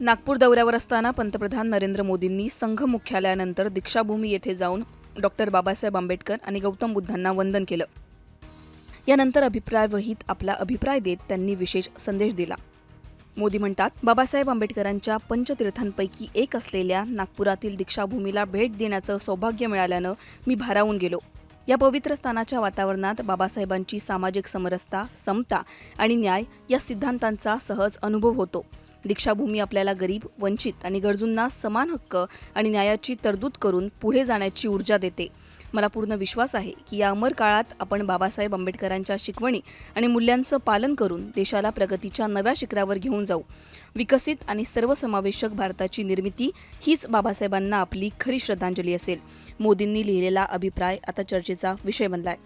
नागपूर दौऱ्यावर असताना पंतप्रधान नरेंद्र मोदींनी संघ मुख्यालयानंतर दीक्षाभूमी येथे जाऊन डॉक्टर बाबासाहेब आंबेडकर आणि गौतम बुद्धांना वंदन केलं. यानंतर अभिप्राय वहीत आपला अभिप्राय देत त्यांनी विशेष संदेश दिला. मोदी म्हणतात, बाबासाहेब आंबेडकरांच्या पंचतीर्थांपैकी एक असलेल्या नागपुरातील दीक्षाभूमीला भेट देण्याचं सौभाग्य मिळाल्यानं मी भारावून गेलो. या पवित्र स्थानाच्या वातावरणात बाबासाहेबांची सामाजिक समरसता, समता आणि न्याय या सिद्धांतांचा सहज अनुभव होतो. दीक्षाभूमी आपल्याला गरीब, वंचित आणि गरजूंना समान हक्क आणि न्यायाची तरतूद करून पुढे जाण्याची ऊर्जा देते. मला पूर्ण विश्वास आहे की या अमर काळात आपण बाबासाहेब आंबेडकरांच्या शिकवणी आणि मूल्यांचं पालन करून देशाला प्रगतीच्या नव्या शिखरावर घेऊन जाऊ. विकसित आणि सर्वसमावेशक भारताची निर्मिती हीच बाबासाहेबांना आपली खरी श्रद्धांजली असेल. मोदींनी लिहिलेला अभिप्राय आता चर्चेचा विषय बनलाय.